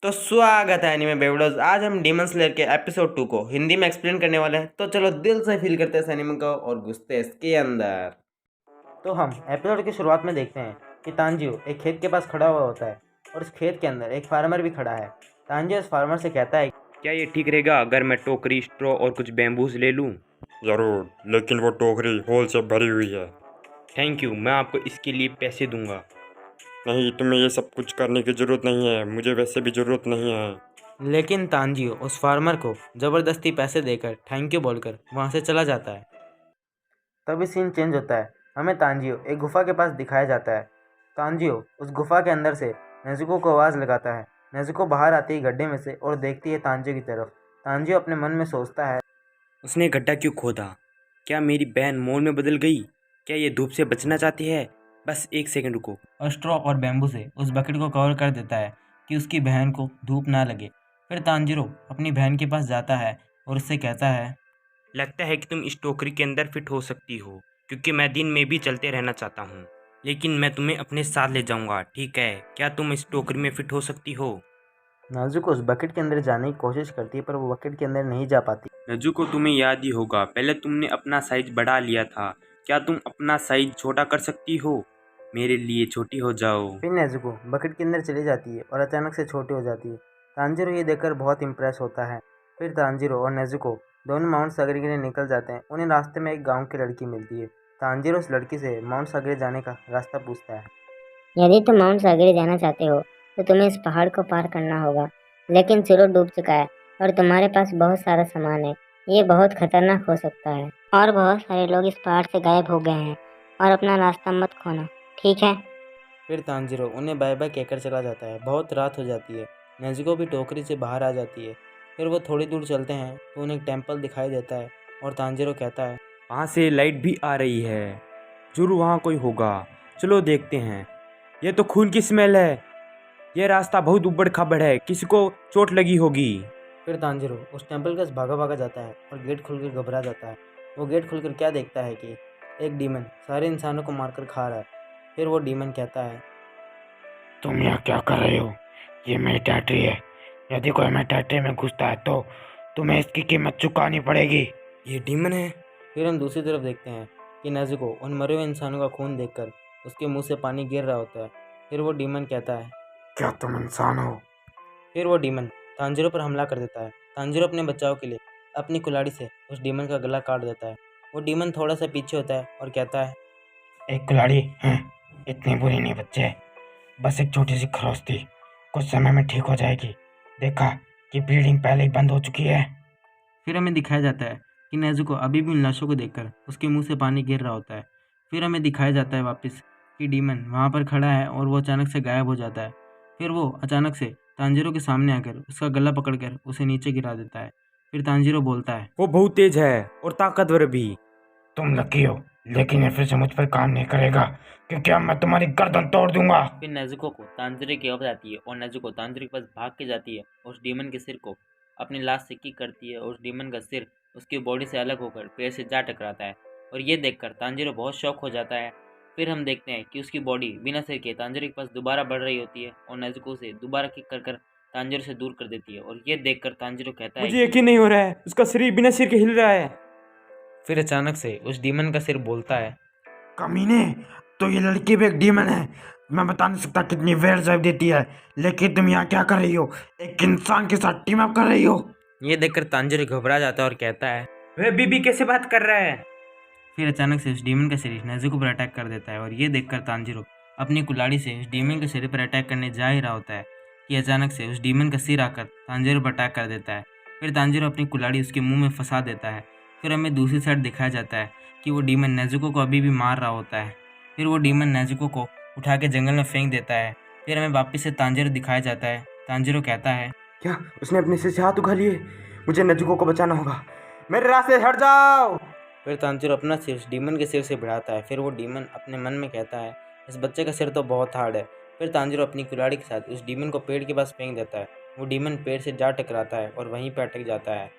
तो स्वागत है एनीमे बेवडोज। आज हम डीमन स्लेयर के एपिसोड 2 को हिंदी में एक्सप्लेन करने वाले हैं। तो चलो दिल से फील करते हैं इस एनीमे को और घुसते हैं इसके अंदर। तो हम एपिसोड की शुरुआत में देखते हैं कि तांजियो एक खेत के पास खड़ा हुआ होता है और उस खेत के अंदर एक फार्मर भी खड़ा है। तांजियो इस फार्मर से कहता है, क्या ये ठीक रहेगा अगर मैं टोकरी, स्ट्रॉ और कुछ बैम्बूज ले लूं? जरूर, लेकिन वो टोकरी होल से भरी हुई है। थैंक यू, मैं आपको इसके लिए पैसे दूंगा। नहीं, तुम्हें ये सब कुछ करने की ज़रूरत नहीं है, मुझे वैसे भी ज़रूरत नहीं है। लेकिन तांजियो उस फार्मर को ज़बरदस्ती पैसे देकर थैंक यू बोलकर वहाँ से चला जाता है। तभी सीन चेंज होता है। हमें तांजियो एक गुफा के पास दिखाया जाता है। तांजियो उस गुफा के अंदर से नेजुको को आवाज़ लगाता है। नेजुको बाहर आती है गड्ढे में से और देखती है तांजियो की तरफ। तांजियो अपने मन में सोचता है, उसने गड्ढा क्यों खोदा? क्या मेरी बहन मोल में बदल गई? क्या ये धूप से बचना चाहती है? बस एक सेकंड रुको। और स्ट्रॉ और बैम्बू से उस बकेट को कवर कर देता है कि उसकी बहन को धूप ना लगे। फिर तांजिरो अपनी बहन के पास जाता है और उससे कहता है, लगता है कि तुम इस टोकरी के अंदर फिट हो सकती हो, क्योंकि मैं दिन में भी चलते रहना चाहता हूँ। लेकिन मैं तुम्हें अपने साथ ले जाऊंगा, ठीक है? क्या तुम इस टोकरी में फिट हो सकती हो? नाजुको उस बकेट के अंदर जाने की कोशिश करती है पर वो बकेट के अंदर नहीं जा पाती। नजुको, तुम्हें याद ही होगा, पहले तुमने अपना साइज बढ़ा लिया था। क्या तुम अपना साइज छोटा कर सकती हो? मेरे लिए छोटी हो जाओ। फिर नेजुको बकेट के अंदर चली जाती है और अचानक से छोटी हो जाती है। तांजिरो ये देखकर बहुत इम्प्रेस होता है। फिर तांजिरो और नेजुको दोनों माउंट सागरी के लिए निकल जाते हैं। उन्हें रास्ते में एक गांव की लड़की मिलती है। तांजिरो उस लड़की से माउंट सागरी जाने का रास्ता पूछता है। यदि तुम माउंट सागरी जाना चाहते हो तो तुम्हें इस पहाड़ को पार करना होगा, लेकिन सूरज डूब चुका है और तुम्हारे पास बहुत सारा सामान है। ये बहुत खतरनाक हो सकता है और बहुत सारे लोग इस पहाड़ से गायब हो गए हैं, और अपना रास्ता मत खोना, ठीक है? फिर तांजिरो उन्हें बाय बाय कहकर चला जाता है। बहुत रात हो जाती है। नेजुको भी टोकरी से बाहर आ जाती है। फिर वो थोड़ी दूर चलते हैं तो उन्हें एक टेम्पल दिखाई देता है और तांजिरो कहता है, वहाँ से लाइट भी आ रही है। जरूर वहाँ कोई होगा, चलो देखते हैं। ये तो खून की स्मेल है। यह रास्ता बहुत उबड़ खाबड़ है, किसी को चोट लगी होगी। फिर तांजिरो उस टेम्पल के पास भागा भागा जाता है और गेट खुलकर घबरा जाता है। वो गेट खुलकर क्या देखता है कि एक डीमन सारे इंसानों को मारकर खा रहा है। फिर वो डीमन कहता है, तुम यहाँ क्या कर रहे हो? ये मेरी टेरिटरी है। यदि कोई मेरी टेरिटरी में घुसता है तो तुम्हें इसकी कीमत चुकानी पड़ेगी। ये डीमन है। फिर हम दूसरी तरफ देखते हैं कि नेजुको उन मरे हुए इंसानों का खून देखकर उसके मुंह से पानी गिर रहा होता है। फिर वो डीमन कहता है, क्या तुम इंसान हो? फिर वो डीमन तांजिरो पर हमला कर देता है। तांजिरो अपने बचाव के लिए अपनी कुल्हाड़ी से उस डीमन का गला काट देता है। वो डीमन थोड़ा सा पीछे होता है और कहता है, एक कुल्हाड़ी है, इतनी बुरी नहीं बच्चे, बस एक छोटी सी खरोच थी, कुछ समय में ठीक हो जाएगी। देखा कि ब्लीडिंग पहले ही बंद हो चुकी है। फिर हमें दिखाया जाता है कि नेजुको अभी भी उन लाशों को देखकर उसके मुंह से पानी गिर रहा होता है। फिर हमें दिखाया जाता है वापस कि डीमन वहाँ पर खड़ा है और वो अचानक से गायब हो जाता है। फिर वो अचानक से तांजिरो के सामने आकर उसका गला पकड़कर उसे नीचे गिरा देता है। फिर तांजिरो बोलता है, वो बहुत तेज है और ताकतवर भी। तुम लकी हो, लेकिन ये फिर से मुझ पर काम नहीं करेगा, क्योंकि अब मैं तुम्हारी गर्दन तोड़ दूंगा। फिर नेजुको को तांजिरो की आवाज़ आती है और नेजुको तांजिरो के पास भाग के जाती है और उस डीमन के सिर को अपनी लाश से किक करती है और उस डीमन का सिर उसकी बॉडी से अलग होकर पैर से जा टकराता है। और ये देखकर तांजिरो बहुत शॉक हो जाता है। फिर हम देखते हैं कि उसकी बॉडी बिना सिर के तांजिरो के पास दोबारा बढ़ रही होती है और नेजुको उसे दोबारा किक कर कर तांजिरो से दूर कर देती है। और ये देखकर तांजिरो कहता है, मुझे यकीन नहीं हो रहा है, उसका शरीर बिना सिर के हिल रहा है। फिर अचानक से उस डीमन का सिर बोलता है, कमीने, तो ये लड़की भी एक डीमन है। मैं बता नहीं सकता कितनी वेयर ड्राइव देती है, लेकिन तुम यहाँ क्या कर रही हो? एक इंसान के साथ टीम अप कर रही हो। ये देखकर तांजिरो घबरा जाता है और कहता है, वह बीबी कैसे बात कर रहा है? फिर अचानक से उस डीमन का शरीर नेजुको पर अटैक कर देता है। और ये देखकर तांजिरो अपनी कुल्हाड़ी से उस डीमन के शरीर पर अटैक करने जा ही रहा होता है कि अचानक से उस डीमन का सिर आकर तांजिरो पर अटैक कर देता है। फिर तांजिरो अपनी कुल्हाड़ी उसके मुंह में फंसा देता है। फिर हमें दूसरी साइड दिखाया जाता है कि वो डीमन नेजुको को अभी भी मार रहा होता है। फिर वो डीमन नेजुको को उठा के जंगल में फेंक देता है। फिर हमें वापस से तांजिरो दिखाया जाता है। तांजिरो कहता है, क्या उसने अपने सिर से हाथ उठा लिए? मुझे नजुको को बचाना होगा, मेरे रास्ते से हट जाओ। फिर तांजिरो अपना सिर उस डीमन के सिर से भिड़ाता है। फिर वो डीमन अपने मन में कहता है, इस बच्चे का सिर तो बहुत हार्ड है। फिर तांजिरो अपनी कुल्हाड़ी के साथ उस डीमन को पेड़ के पास फेंक देता है। वो डीमन पेड़ से जा टकराता है और वहीं पर अटक जाता है।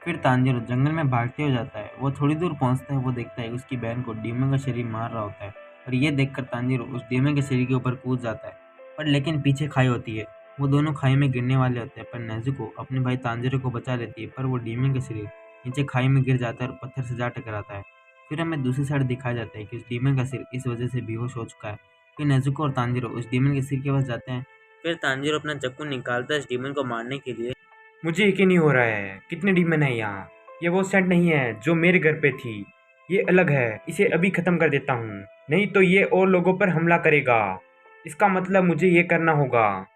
फिर तांजिरो जंगल में भागते हो जाता है। वो थोड़ी दूर पहुंचता है। वो देखता है उसकी बहन को डीमन का शरीर मार रहा होता है। और ये देखकर तांजिरो उस डीमन के शरीर के ऊपर कूद जाता है, पर लेकिन पीछे खाई होती है। वो दोनों खाई में गिरने वाले होते हैं, पर नेजुको अपने भाई तांजिरो को बचा लेती है, पर वो डीमन का शरीर नीचे खाई में गिर जाता है और पत्थर से जा टकराता है। फिर हमें दूसरी साइड दिखाया जाता है कि उस डीमन का सिर इस वजह से बेहोश हो चुका है। फिर नेजुको और तांजिरो उस डीमन के सिर के पास जाते हैं। फिर तांजिरो अपना चाकू निकालता है इस डीमन को मारने के लिए। मुझे यकीन नहीं हो रहा है, कितने डीमन है यहाँ। ये वो सेंट नहीं है जो मेरे घर पे थी, ये अलग है। इसे अभी खत्म कर देता हूँ, नहीं तो ये और लोगों पर हमला करेगा। इसका मतलब मुझे ये करना होगा।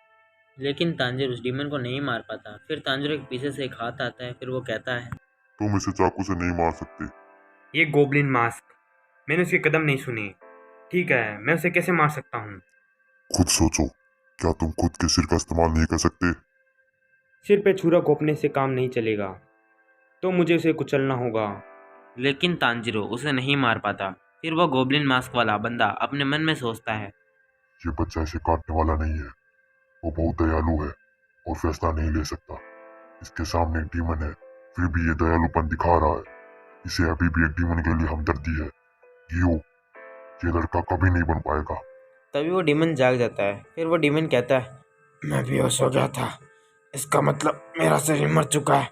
लेकिन तांजिरो उस डीमन को नहीं मार पाता। फिर तांजिरो के पीछे से एक हाथ आता है। फिर वो कहता है, तुम इसे चाकू से नहीं मार सकते। ये गोब्लिन मास्क, मैंने उसके कदम नहीं सुने। ठीक है, मैं उसे कैसे मार सकता हूँ? खुद सोचो, क्या तुम खुद के सिर का इस्तेमाल नहीं कर सकते? सिर पे छुरा घोंपने से काम नहीं चलेगा, तो मुझे उसे कुचलना होगा। लेकिन तांजिरो उसे नहीं मार पाता। फिर वो गोब्लिन मास्क वाला बंदा अपने मन में सोचता है, ये बच्चा इसे काटने वाला नहीं है। वो बहुत दयालु है और फैसला नहीं ले सकता। इसके सामने एक डीमन है, फिर भी ये दयालुपन दिखा रहा है। इसे अभी भी एक डीमन के लिए हमदर्दी है। गियो, ये लड़का कभी नहीं बन पाएगा। तभी वो डीमन जाग जाता है। फिर वो डीमन कहता है, मैं बेहोश हो गया था, इसका मतलब मेरा शरीर मर चुका है।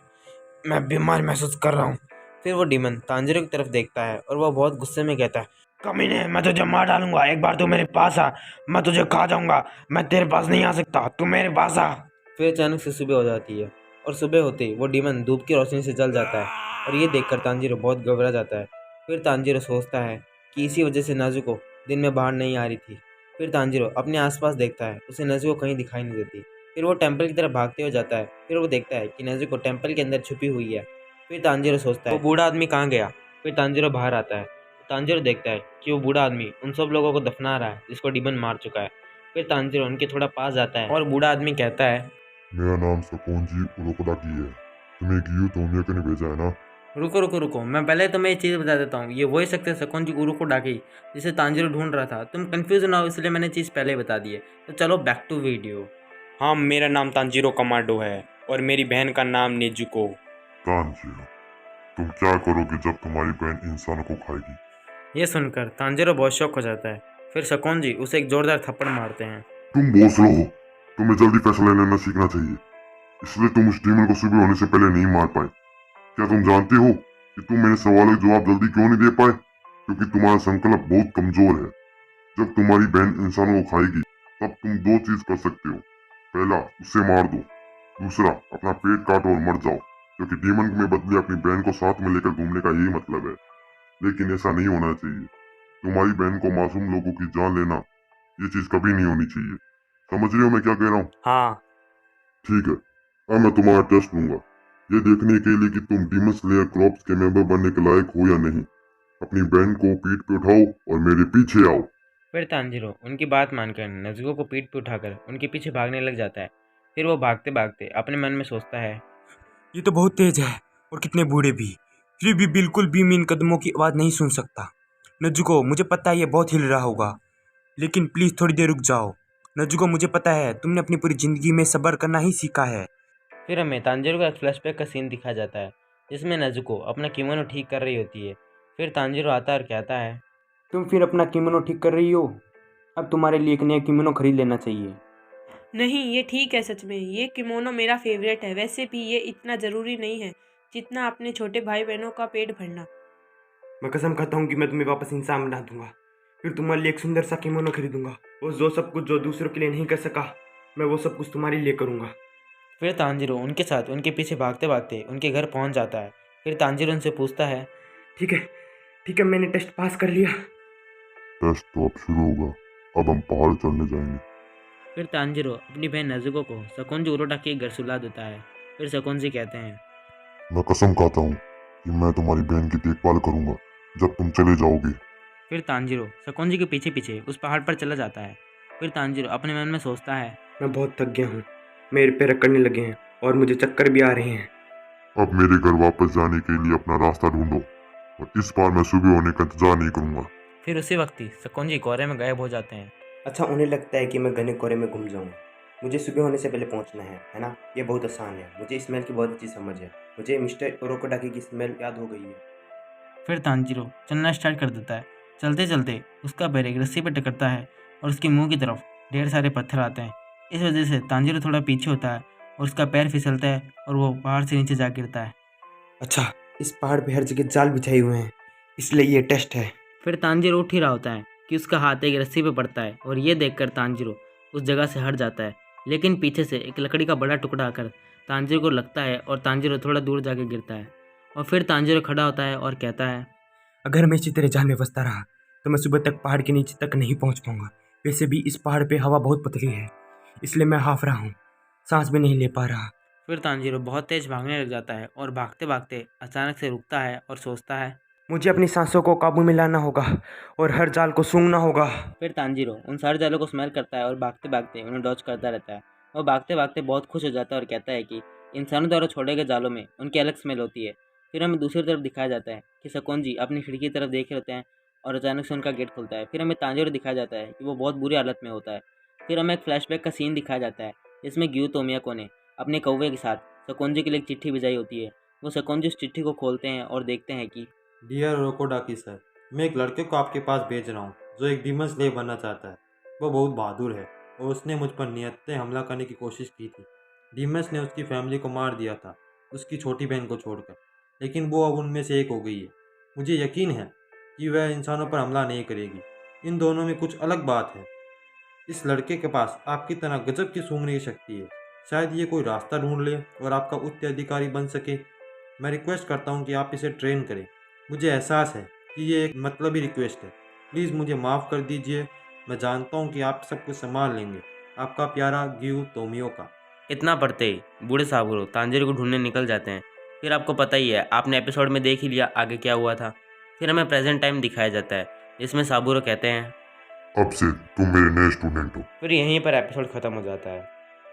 मैं बीमार महसूस कर रहा हूँ। फिर वो डीमन तांजिरो की तरफ देखता है और वो बहुत गुस्से में कहता है, कमीने, मैं तुझे मार डालूंगा। एक बार तू मेरे पास आ, मैं तुझे खा जाऊंगा। मैं तेरे पास नहीं आ सकता, तू मेरे पास आ। फिर अचानक से सुबह हो जाती है और सुबह होते ही वो डीमन धूप की रोशनी से जल जाता है और ये देखकर तांजिरो बहुत घबरा जाता है। फिर तांजिरो सोचता है कि इसी वजह से नेजुको दिन में बाहर नहीं आ रही थी। फिर तांजिरो अपने आसपास देखता है, उसे नेजुको कहीं दिखाई नहीं देती। फिर वो टेंपल की तरफ भागते हुए जाता है। फिर वो देखता है कि नेजुको टेंपल के अंदर छुपी हुई है। फिर तांजिरो सोचता है, वो बूढ़ा आदमी कहाँ गया। फिर तांजिरो बाहर आता है। तांजिरो देखता है कि वो बूढ़ा आदमी उन सब लोगों को दफना रहा है जिसको डीमन मार चुका है। फिर तांजिरो उनके थोड़ा पास जाता है और बूढ़ा आदमी कहता है, मेरा नाम सकोंजी उरोकोडाकी है। तुम्हें गियो तोमियाके ने भेजा है ना? रुको रुको रुको, मैं पहले तुम्हें एक चीज़ बता देता हूँ। ये वही शख्स है सकोंजी उरोकोडाकी जिसे तांजिरो ढूंढ रहा था। तुम कंफ्यूज ना हो इसलिए मैंने चीज़ पहले बता दी है। तो चलो बैक टू वीडियो। हाँ, मेरा नाम तांजिरो कमांडो है और मेरी बहन का नाम नेजुको। तांजिरो, तुम क्या करोगे जब तुम्हारी बहन इंसानों को खाएगी? ये सुनकर तांजिरो बहुत शौक हो जाता है। फिर सकोंजी उसे एक जोरदार थप्पड़ मारते हैं। तुम बहुत स्लो हो। तुम्हें जल्दी फैसला लेना सीखना चाहिए, इसलिए तुम उस डीमन को सुबह होने से पहले नहीं मार पाए। क्या तुम जानते हो कि तुम मेरे सवालों के जवाब जल्दी क्यों नहीं दे पाए? क्योंकि तुम्हारा संकल्प बहुत कमजोर है। जब तुम्हारी बहन इंसानों को खाएगी तब तुम दो चीज कर सकते हो। पहला, उसे मार दो। दूसरा, अपना पेट काटो और मर जाओ, क्योंकि डीमन में बदले अपनी बहन को साथ में लेकर घूमने का यही मतलब है। लेकिन ऐसा नहीं होना चाहिए। तुम्हारी बहन को मासूम लोगों की जान लेना, ये चीज कभी नहीं होनी चाहिए। समझ रहे हो मैं क्या कह रहा हूँ? हाँ, ठीक है, अब मैं तुम्हारा टेस्ट लूंगा, ये देखने के लिए कि तुम डीमन स्लेयर क्रॉप्स के मेंबर बनने के लायक हो या नहीं। अपनी बहन को पीठ पे उठाओ और मेरे पीछे आओ। फिर तांजिरो उनकी बात मानकर नेजुको को पीठ पे उठाकर उनके पीछे भागने लग जाता है। फिर वो भागते भागते अपने मन में सोचता है, ये तो बहुत तेज है और कितने बूढ़े भी, फिर भी बिल्कुल भी मैं इन कदमों की आवाज़ नहीं सुन सकता। नजुको, मुझे पता है ये बहुत हिल रहा होगा, लेकिन प्लीज़ थोड़ी देर रुक जाओ। नजुको, मुझे पता है तुमने अपनी पूरी ज़िंदगी में सब्र करना ही सीखा है। फिर हमें तांजिरो का एक फ्लैशबैक का सीन दिखाया जाता है जिसमें नेजुको अपना किमोनो ठीक कर रही होती है। फिर तांजिरो आता है और कहता है, तुम फिर अपना किमोनो ठीक कर रही हो? अब तुम्हारे लिए एक नया किमोनो खरीद लेना चाहिए। नहीं, ये ठीक है। सच में ये किमोनो मेरा फेवरेट है। वैसे भी ये इतना ज़रूरी नहीं है जितना अपने छोटे भाई बहनों का पेट भरना। मैं कसम खाता हूँ कि मैं तुम्हें वापस इंसान बना दूंगा। फिर तुम्हारे लिए एक सुंदर सा किमोनो खरीदूंगा। वो जो सब कुछ जो दूसरों के लिए नहीं कर सका, मैं वो सब कुछ तुम्हारे लिए करूंगा। फिर तांजिरो उनके साथ उनके पीछे भागते भागते उनके घर पहुंच जाता है। फिर तांजिरो उनसे पूछता है, ठीक है, मैंने टेस्ट पास कर लिया। टेस्ट तो अब शुरू होगा, अब हम पहाड़ चढ़ने जाएंगे। फिर तांजिरो अपनी बहन नेजुको को सकोंजी उरोटाकी के घर सुला देता है। फिर सकोंजी कहते हैं, मैं कसम खाता हूँ कि मैं तुम्हारी बहन की देखभाल करूंगा जब तुम चले जाओगे। फिर तांजिरो सकोंजी के पीछे पीछे उस पहाड़ पर चला जाता है। फिर तांजिरो अपने मन में सोचता है, मैं बहुत थक गया हूँ, मेरे पैर अकड़ने लगे हैं और मुझे चक्कर भी आ रहे हैं। अब मेरे घर वापस जाने के लिए अपना रास्ता ढूंढो, और इस बार मैं सुबह होने का इंतजार नहीं करूंगा। फिर उसी वक्त ही सकोंजी कोहरे में गायब हो जाते हैं। अच्छा, उन्हें लगता है कि मैं घने कोहरे में घूम जाऊँ। मुझे सुबह होने से पहले पहुँचना है ना? ये बहुत आसान है। मुझे स्मेल की बहुत अच्छी समझ है। मुझे मिस्टर उरोकोडाकी की स्मेल याद हो गई है। फिर तांजिरो चलना स्टार्ट कर देता है। चलते चलते उसका पैर एक रस्सी पर टकरता है और उसके मुंह की तरफ ढेर सारे पत्थर आते हैं। इस वजह से तांजिरो थोड़ा पीछे होता है और उसका पैर फिसलता है और वो पहाड़ से नीचे जा गिरता है। अच्छा, इस पहाड़ पे हर जगह जाल बिछाए हुए हैं, इसलिए ये टेस्ट है। फिर तांजिरो उठ ही रहा होता है कि उसका हाथ एक रस्सी पे पड़ता है और ये देखकर तांजिरो उस जगह से हट जाता है, लेकिन पीछे से एक लकड़ी का बड़ा टुकड़ा आकर तांजिरो को लगता है और तांजिरो थोड़ा दूर जाके गिरता है। और फिर तांजिरो खड़ा होता है और कहता है, अगर मैं इसी तरह जाल में फंसता रहा तो मैं सुबह तक पहाड़ के नीचे तक नहीं पहुंच पाऊंगा। वैसे भी इस पहाड़ पे हवा बहुत पतली है, इसलिए मैं हाफ रहा हूँ, सांस भी नहीं ले पा रहा। फिर तांजिरो बहुत तेज भागने लग जाता है और भागते भागते अचानक से रुकता है और सोचता है। मुझे अपनी सांसों को काबू में लाना होगा और हर जाल को सूंघना होगा। फिर तांजिरो उन सारे जालों को स्मेल करता है और भागते भागते उन्हें डॉज करता रहता है। और भागते भागते बहुत खुश हो जाता है और कहता है कि इंसानों द्वारा छोड़े गए जालों में उनकी अलग स्मेल होती है। फिर हमें दूसरी तरफ दिखाया जाता है कि शकुंजी अपनी खिड़की की तरफ देख रहते हैं और अचानक से उनका गेट खुलता है। फिर हमें तांजिरो दिखाया जाता है कि वो बहुत बुरी हालत में होता है। फिर हमें एक फ्लैशबैक का सीन दिखाया जाता है जिसमें ग्यू तोमियाको ने अपने कौवे के साथ शकुंजी के लिए एक चिट्ठी भिजाई होती है। वो शकुंजी उस चिट्ठी को खोलते हैं और देखते हैं कि डियर रोकोडाकी सर, मैं एक लड़के को आपके पास भेज रहा हूँ जो एक डीमन स्लेव बनना चाहता है। वो बहुत बहादुर है और उसने मुझ पर नियत्ते हमला करने की कोशिश की थी। डीमंस ने उसकी फैमिली को मार दिया था, उसकी छोटी बहन को छोड़कर, लेकिन वो अब उनमें से एक हो गई है। मुझे यकीन है कि वह इंसानों पर हमला नहीं करेगी। इन दोनों में कुछ अलग बात है। इस लड़के के पास आपकी तरह गजब की सूंघने की शक्ति है। शायद ये कोई रास्ता ढूंढ ले और आपका उत्तराधिकारी बन सके। मैं रिक्वेस्ट करता हूँ कि आप इसे ट्रेन करें। मुझे एहसास है कि ये एक मतलबी रिक्वेस्ट है। प्लीज़ मुझे माफ़ कर दीजिए। मैं जानता हूँ कि आप सब कुछ संभाल लेंगे। आपका प्यारा ग्यू तोमियाको। इतना पढ़ते ही बूढ़े साबुरो तांजिरो को ढूंढने निकल जाते हैं। फिर आपको पता ही है, आपने एपिसोड में देख ही लिया आगे क्या हुआ था। फिर हमें प्रेजेंट टाइम दिखाया जाता है जिसमें साबुरो कहते हैं, अब से तुम मेरे नए स्टूडेंट हो। फिर यहीं पर एपिसोड ख़त्म हो जाता है।